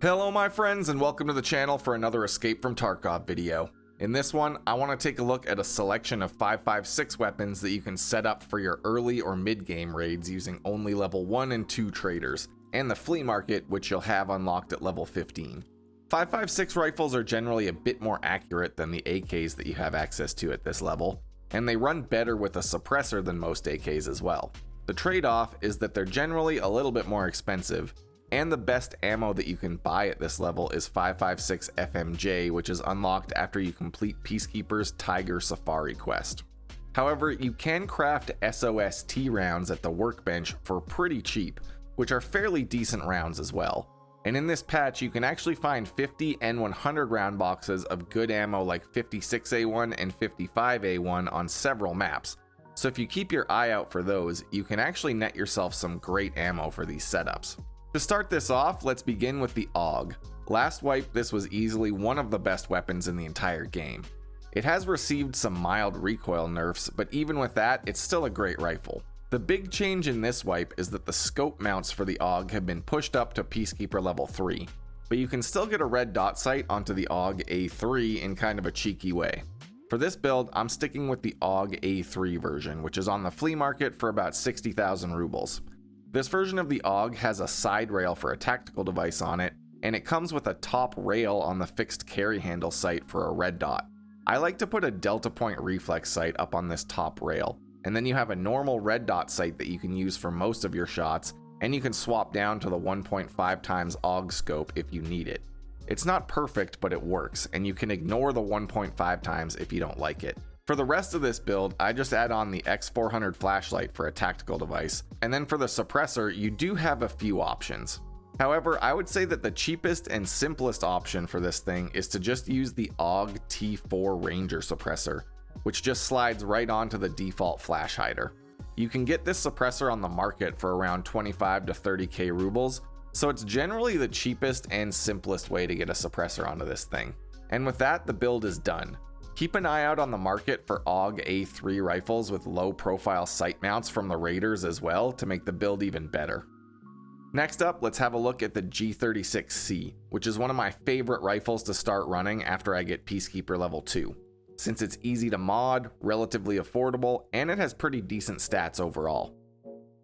Hello my friends and welcome to the channel for another Escape from Tarkov video. In this one, I want to take a look at a selection of 5.56 weapons that you can set up for your early or mid-game raids using only level 1 and 2 traders, and the flea market which you'll have unlocked at level 15. 5.56 rifles are generally a bit more accurate than the AKs that you have access to at this level, and they run better with a suppressor than most AKs as well. The trade-off is that they're generally a little bit more expensive, and the best ammo that you can buy at this level is 5.56 FMJ, which is unlocked after you complete Peacekeeper's Tiger Safari quest. However, you can craft SOST rounds at the workbench for pretty cheap, which are fairly decent rounds as well. And in this patch, you can actually find 50 and 100 round boxes of good ammo like 56A1 and 55A1 on several maps. So if you keep your eye out for those, you can actually net yourself some great ammo for these setups. To start this off, let's begin with the AUG. Last wipe, this was easily one of the best weapons in the entire game. It has received some mild recoil nerfs, but even with that, it's still a great rifle. The big change in this wipe is that the scope mounts for the AUG have been pushed up to Peacekeeper level 3, but you can still get a red dot sight onto the AUG A3 in kind of a cheeky way. For this build, I'm sticking with the AUG A3 version, which is on the flea market for about 60,000 rubles. This version of the AUG has a side rail for a tactical device on it, and it comes with a top rail on the fixed carry handle sight for a red dot. I like to put a delta point reflex sight up on this top rail, and then you have a normal red dot sight that you can use for most of your shots, and you can swap down to the 1.5 times AUG scope if you need it. It's not perfect, but it works, and you can ignore the 1.5 times if you don't like it. For the rest of this build, I just add on the X400 flashlight for a tactical device, and then for the suppressor, you do have a few options. However, I would say that the cheapest and simplest option for this thing is to just use the AUG T4 Ranger suppressor, which just slides right onto the default flash hider. You can get this suppressor on the market for around 25 to 30k rubles, so it's generally the cheapest and simplest way to get a suppressor onto this thing. And with that, the build is done. Keep an eye out on the market for AUG A3 rifles with low profile sight mounts from the raiders as well to make the build even better. Next up, let's have a look at the G36C, which is one of my favorite rifles to start running after I get Peacekeeper level 2. Since it's easy to mod, relatively affordable, and it has pretty decent stats overall.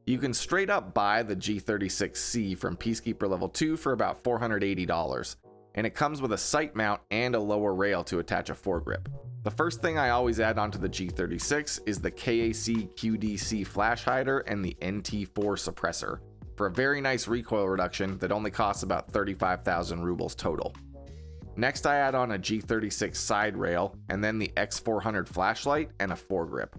You can straight up buy the G36C from Peacekeeper level 2 for about $480. And it comes with a sight mount and a lower rail to attach a foregrip. The first thing I always add onto the G36 is the KAC QDC flash hider and the NT4 suppressor for a very nice recoil reduction that only costs about 35,000 rubles total. Next I add on a G36 side rail and then the X400 flashlight and a foregrip.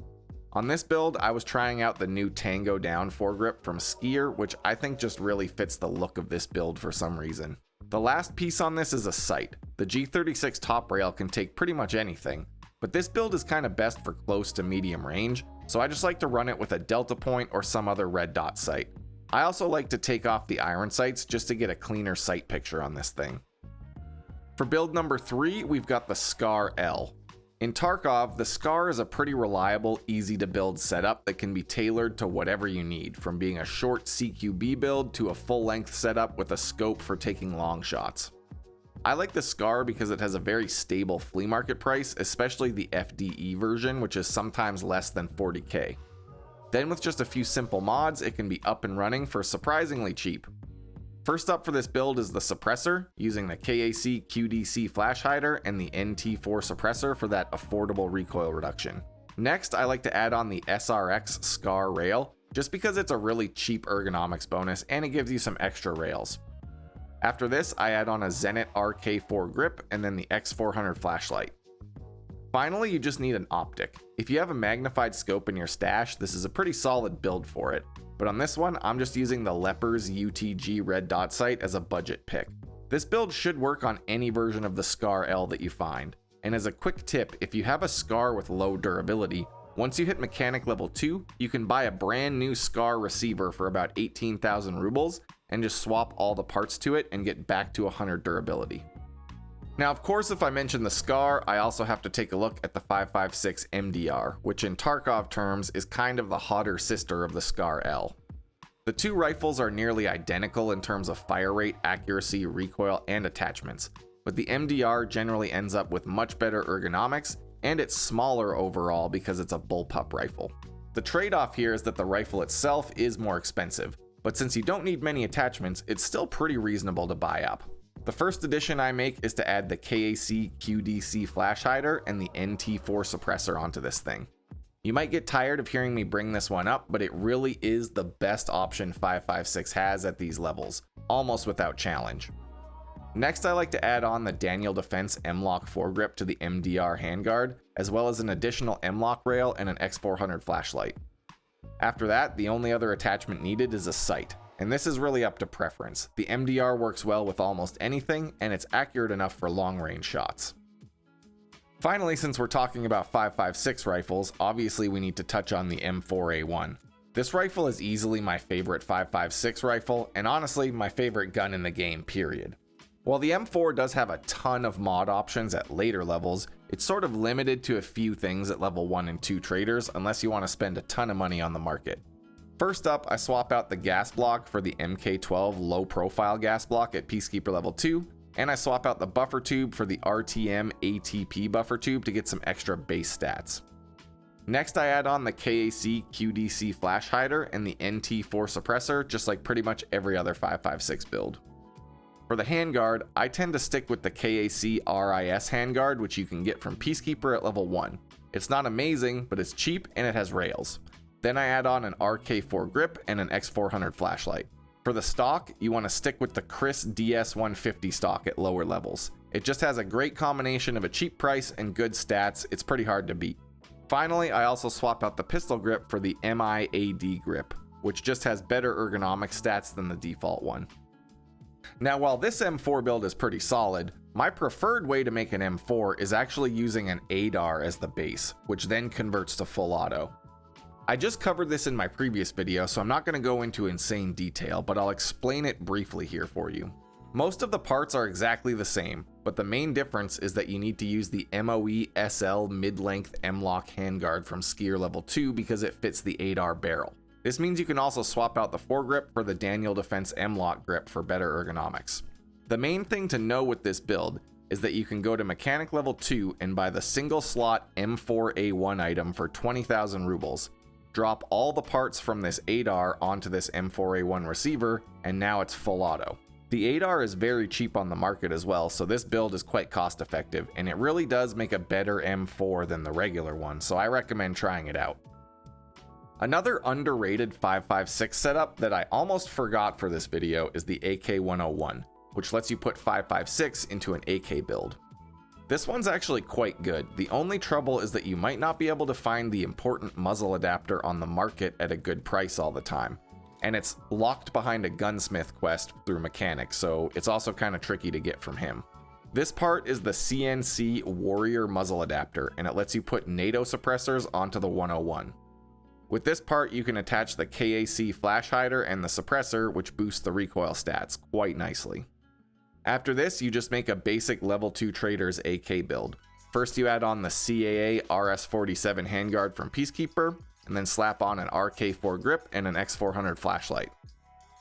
On this build, I was trying out the new Tango Down foregrip from Skier, which I think just really fits the look of this build for some reason. The last piece on this is a sight. The G36 top rail can take pretty much anything, but this build is kind of best for close to medium range, so I just like to run it with a delta point or some other red dot sight. I also like to take off the iron sights just to get a cleaner sight picture on this thing. For build number 3, we've got the Scar L. In Tarkov, the Scar is a pretty reliable, easy to build setup that can be tailored to whatever you need, from being a short CQB build to a full-length setup with a scope for taking long shots. I like the Scar because it has a very stable flea market price, especially the FDE version, which is sometimes less than 40k. Then with just a few simple mods, it can be up and running for surprisingly cheap. First up for this build is the suppressor, using the KAC QDC flash hider and the NT4 suppressor for that affordable recoil reduction. Next, I like to add on the SRX Scar rail, just because it's a really cheap ergonomics bonus and it gives you some extra rails. After this, I add on a Zenit RK4 grip and then the X400 flashlight. Finally, you just need an optic. If you have a magnified scope in your stash, this is a pretty solid build for it. But on this one, I'm just using the Lepers UTG red dot sight as a budget pick. This build should work on any version of the Scar L that you find. And as a quick tip, if you have a Scar with low durability, once you hit mechanic level 2, you can buy a brand new Scar receiver for about 18,000 rubles and just swap all the parts to it and get back to 100 durability. Now, of course, if I mention the Scar, I also have to take a look at the 5.56 MDR, which in Tarkov terms is kind of the hotter sister of the Scar L. The two rifles are nearly identical in terms of fire rate, accuracy, recoil, and attachments, but the MDR generally ends up with much better ergonomics, and it's smaller overall because it's a bullpup rifle. The trade-off here is that the rifle itself is more expensive, but since you don't need many attachments, it's still pretty reasonable to buy up. The first addition I make is to add the KAC QDC flash hider and the NT4 suppressor onto this thing. You might get tired of hearing me bring this one up, but it really is the best option 5.56 has at these levels, almost without challenge. Next, I like to add on the Daniel Defense M-Lock foregrip to the MDR handguard, as well as an additional M-Lock rail and an X400 flashlight. After that, the only other attachment needed is a sight, and this is really up to preference. The MDR works well with almost anything, and it's accurate enough for long-range shots. Finally, since we're talking about 5.56 rifles, obviously we need to touch on the M4A1. This rifle is easily my favorite 5.56 rifle, and honestly, my favorite gun in the game, period. While the M4 does have a ton of mod options at later levels, it's sort of limited to a few things at level 1 and 2 traders unless you want to spend a ton of money on the market. First up, I swap out the gas block for the MK12 low profile gas block at Peacekeeper level 2, and I swap out the buffer tube for the RTM ATP buffer tube to get some extra base stats. Next, I add on the KAC QDC flash hider and the NT4 suppressor, just like pretty much every other 5.56 build. For the handguard, I tend to stick with the KAC RIS handguard, which you can get from Peacekeeper at level 1. It's not amazing, but it's cheap and it has rails. Then I add on an RK4 grip and an X400 flashlight. For the stock, you want to stick with the Chris DS150 stock at lower levels. It just has a great combination of a cheap price and good stats. It's pretty hard to beat. Finally, I also swap out the pistol grip for the MIAD grip, which just has better ergonomic stats than the default one. Now, while this M4 build is pretty solid, my preferred way to make an M4 is actually using an ADAR as the base, which then converts to full auto. I just covered this in my previous video, so I'm not going to go into insane detail, but I'll explain it briefly here for you. Most of the parts are exactly the same, but the main difference is that you need to use the MOE SL mid-length M-Lock handguard from Skier level 2 because it fits the ADAR barrel. This means you can also swap out the foregrip for the Daniel Defense M-Lock grip for better ergonomics. The main thing to know with this build is that you can go to mechanic level 2 and buy the single slot M4A1 item for 20,000 rubles. Drop all the parts from this ADAR onto this M4A1 receiver, and now it's full auto. The ADAR is very cheap on the market as well, so this build is quite cost effective, and it really does make a better M4 than the regular one, so I recommend trying it out. Another underrated 5.56 setup that I almost forgot for this video is the AK-101, which lets you put 5.56 into an AK build. This one's actually quite good. The only trouble is that you might not be able to find the important muzzle adapter on the market at a good price all the time. And it's locked behind a gunsmith quest through mechanic, so it's also kind of tricky to get from him. This part is the CNC Warrior muzzle adapter, and it lets you put NATO suppressors onto the 101. With this part, you can attach the KAC flash hider and the suppressor, which boosts the recoil stats quite nicely. After this, you just make a basic level 2 trader's AK build. First, you add on the CAA RS47 handguard from Peacekeeper, and then slap on an RK4 grip and an X400 flashlight.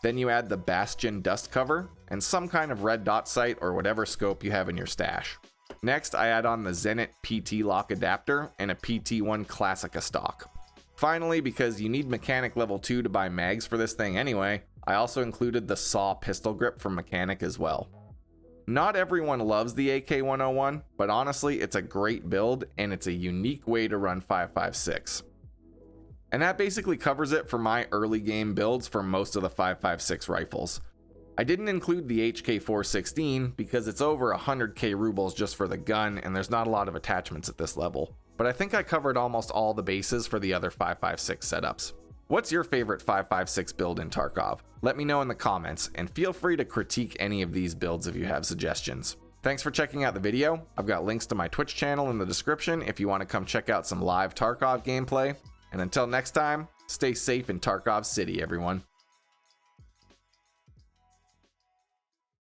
Then you add the Bastion dust cover, and some kind of red dot sight or whatever scope you have in your stash. Next, I add on the Zenit PT lock adapter and a PT1 Classica stock. Finally, because you need mechanic level 2 to buy mags for this thing anyway, I also included the SAW pistol grip from mechanic as well. Not everyone loves the AK-101, but honestly, it's a great build and it's a unique way to run 5.56. And that basically covers it for my early game builds for most of the 5.56 rifles. I didn't include the HK416 because it's over 100k rubles just for the gun and there's not a lot of attachments at this level, but I think I covered almost all the bases for the other 5.56 setups. What's your favorite 5.56 build in Tarkov? Let me know in the comments, and feel free to critique any of these builds if you have suggestions. Thanks for checking out the video. I've got links to my Twitch channel in the description if you want to come check out some live Tarkov gameplay. And until next time, stay safe in Tarkov City, everyone.